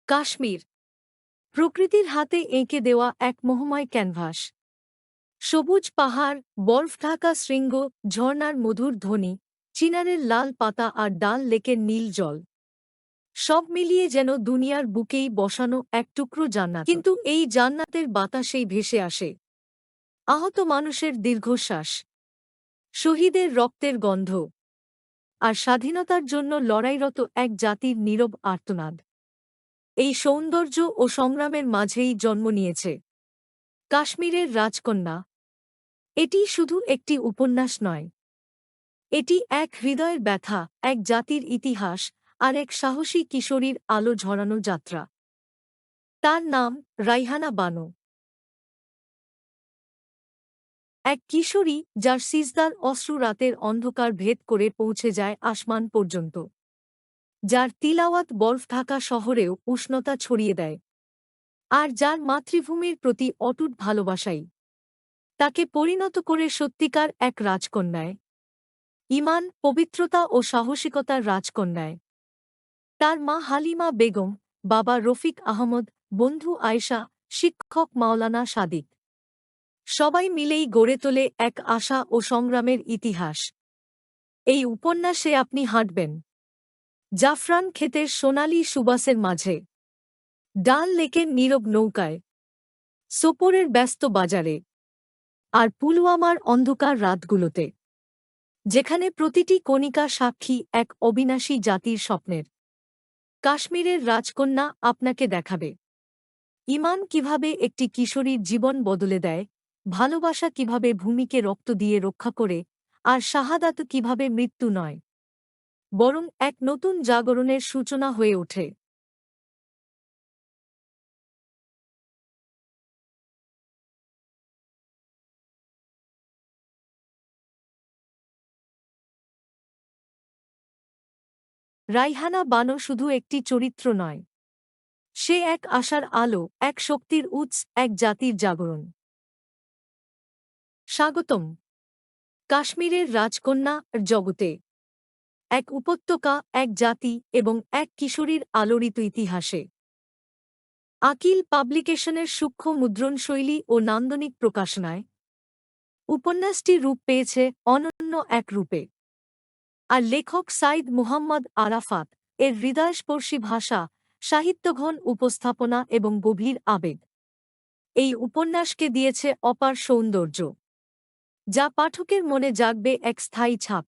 কাশ্মীর প্রকৃতির হাতে এঁকে দেওয়া এক মোহময় ক্যানভাস। সবুজ পাহাড়, বরফ ঢাকা শৃঙ্গ, ঝর্ণার মধুর ধ্বনি, চিনারের লাল পাতা আর ডাল লেকের নীল জল, সব মিলিয়ে যেন দুনিয়ার বুকেই বসানো এক টুকরো জান্নাত। কিন্তু এই জান্নাতের বাতাসেই ভেসে আসে আহত মানুষের দীর্ঘশ্বাস, শহীদের রক্তের গন্ধ, আর স্বাধীনতার জন্য লড়াইরত এক জাতির নীরব আর্তনাদ। এই সৌন্দর্য ও সংগ্রামের মাঝেই জন্ম নিয়েছে কাশ্মীরের রাজকন্যা। এটি শুধু একটি উপন্যাস নয়, এটি এক হৃদয়ের ব্যথা, এক জাতির ইতিহাস, আর এক সাহসী কিশোরীর আলো ঝরানো যাত্রা। তার নাম রাইহানা বানো, এক কিশোরী যার সিজদার অশ্রু রাতের অন্ধকার ভেদ করে পৌঁছে যায় আসমান পর্যন্ত, যার তিলাওয়াত বরফ ঢাকা শহরেও উষ্ণতা ছড়িয়ে দেয়, আর যার মাতৃভূমির প্রতি অটুট ভালোবাসাই তাকে পরিণত করে সত্যিকার এক রাজকন্যায়, ঈমান, পবিত্রতা ও সাহসিকতার রাজকন্যায়। তার মা হালিমা বেগম, বাবা রফিক আহমদ, বন্ধু আয়েশা, শিক্ষক মাওলানা সাদিক, সবাই মিলেই গড়ে তোলে এক আশা ও সংগ্রামের ইতিহাস। এই উপন্যাসে আপনি হাঁটবেন জাফরান ক্ষেতের সোনালি সুবাসের মাঝে, ডাল লেকের নীরব নৌকায়, সোপোরের ব্যস্ত বাজারে, আর পুলওয়ামার অন্ধকার রাতগুলোতে, যেখানে প্রতিটি কণিকা সাক্ষী এক অবিনাশী জাতির স্বপ্নের। কাশ্মীরের রাজকন্যা আপনাকে দেখাবে ঈমান কিভাবে একটি কিশোরীর জীবন বদলে দেয়, ভালোবাসা কিভাবে ভূমিকে রক্ত দিয়ে রক্ষা করে, আর শাহাদাত কিভাবে মৃত্যু নয়, বরং এক নতুন জাগরণের সূচনা হয়ে ওঠে। রাইহানা বানো শুধু একটি চরিত্র নয়, সে এক আশার আলো, এক শক্তির উৎস, এক জাতির জাগরণ। স্বাগতম কাশ্মীরের রাজকন্যার জগতে, এক উপত্যকা, এক জাতি এবং এক কিশোরীর আলোড়িত ইতিহাসে। আকিল পাবলিকেশনের সূক্ষ্ম মুদ্রণশৈলী ও নান্দনিক প্রকাশনায় উপন্যাসটি রূপ পেয়েছে অনন্য এক রূপে। আর লেখক সাইদ মুহাম্মদ আরাফাত এর হৃদয়স্পর্শী ভাষা, সাহিত্যঘন উপস্থাপনা এবং গভীর আবেগ এই উপন্যাসকে দিয়েছে অপার সৌন্দর্য, যা পাঠকের মনে জাগবে এক স্থায়ী ছাপ।